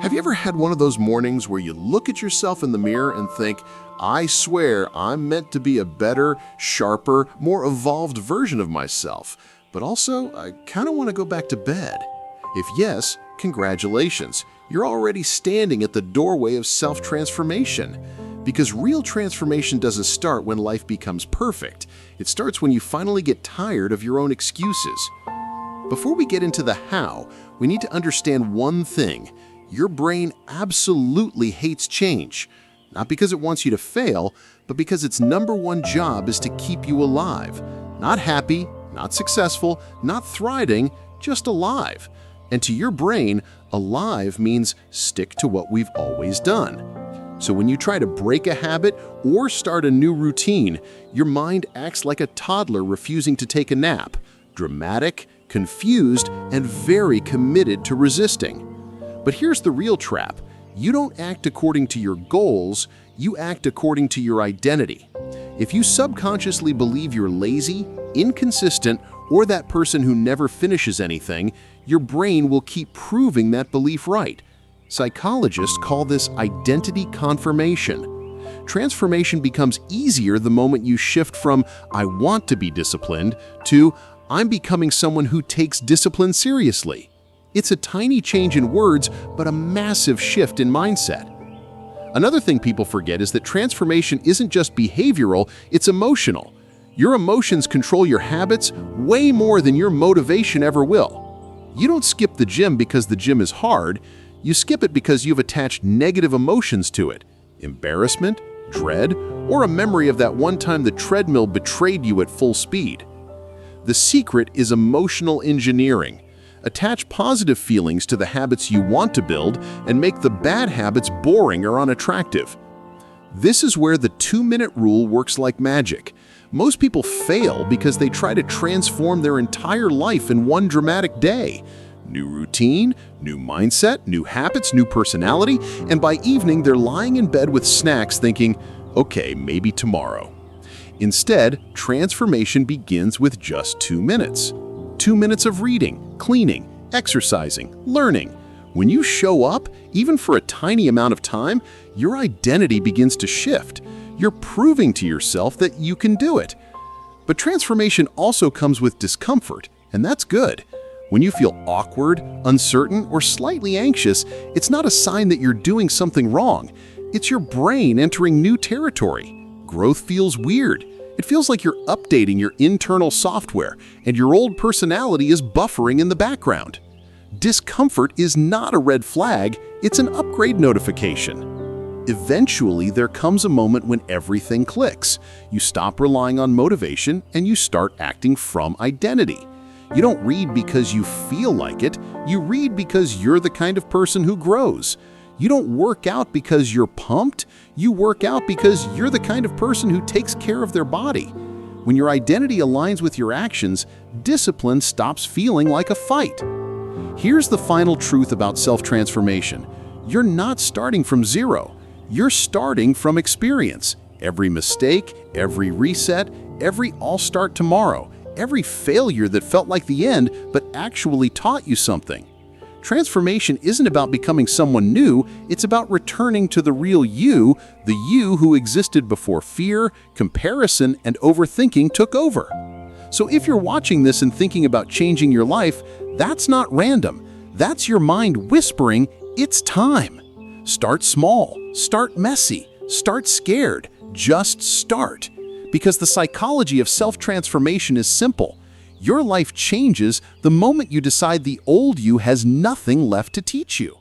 Have you ever had one of those mornings where you look at yourself in the mirror and think, I swear I'm meant to be a better, sharper, more evolved version of myself, but also I kind of want to go back to bed? If yes, congratulations. You're already standing at the doorway of self-transformation. Because real transformation doesn't start when life becomes perfect. It starts when you finally get tired of your own excuses. Before we get into the how, we need to understand one thing. Your brain absolutely hates change. Not because it wants you to fail, but because its number one job is to keep you alive. Not happy, not successful, not thriving, just alive. And to your brain, alive means stick to what we've always done. So when you try to break a habit or start a new routine, your mind acts like a toddler refusing to take a nap, dramatic, confused, and very committed to resisting. But here's the real trap. You don't act according to your goals, you act according to your identity. If you subconsciously believe you're lazy, inconsistent, or that person who never finishes anything, your brain will keep proving that belief right. Psychologists call this identity confirmation. Transformation becomes easier the moment you shift from "I want to be disciplined" to "I'm becoming someone who takes discipline seriously." It's a tiny change in words, but a massive shift in mindset. Another thing people forget is that transformation isn't just behavioral, it's emotional. Your emotions control your habits way more than your motivation ever will. You don't skip the gym because the gym is hard. You skip it because you've attached negative emotions to it. Embarrassment, dread, or a memory of that one time the treadmill betrayed you at full speed. The secret is emotional engineering. Attach positive feelings to the habits you want to build and make the bad habits boring or unattractive. This is where the 2-minute rule works like magic. Most people fail because they try to transform their entire life in one dramatic day. New routine, new mindset, new habits, new personality, and by evening they're lying in bed with snacks thinking, okay, maybe tomorrow. Instead, transformation begins with just 2 minutes. 2 minutes of reading, cleaning, exercising, learning. When you show up, even for a tiny amount of time, your identity begins to shift. You're proving to yourself that you can do it. But transformation also comes with discomfort, and that's good. When you feel awkward, uncertain, or slightly anxious, it's not a sign that you're doing something wrong. It's your brain entering new territory. Growth feels weird. It feels like you're updating your internal software, and your old personality is buffering in the background. Discomfort is not a red flag, it's an upgrade notification. Eventually, there comes a moment when everything clicks. You stop relying on motivation, and you start acting from identity. You don't read because you feel like it, you read because you're the kind of person who grows. You don't work out because you're pumped, you work out because you're the kind of person who takes care of their body. When your identity aligns with your actions, discipline stops feeling like a fight. Here's the final truth about self-transformation. You're not starting from zero, you're starting from experience. Every mistake, every reset, every "I'll start tomorrow," every failure that felt like the end but actually taught you something. Transformation isn't about becoming someone new, it's about returning to the real you, the you who existed before fear, comparison, and overthinking took over. So if you're watching this and thinking about changing your life, that's not random. That's your mind whispering, it's time. Start small, start messy, start scared, just start. Because the psychology of self-transformation is simple. Your life changes the moment you decide the old you has nothing left to teach you.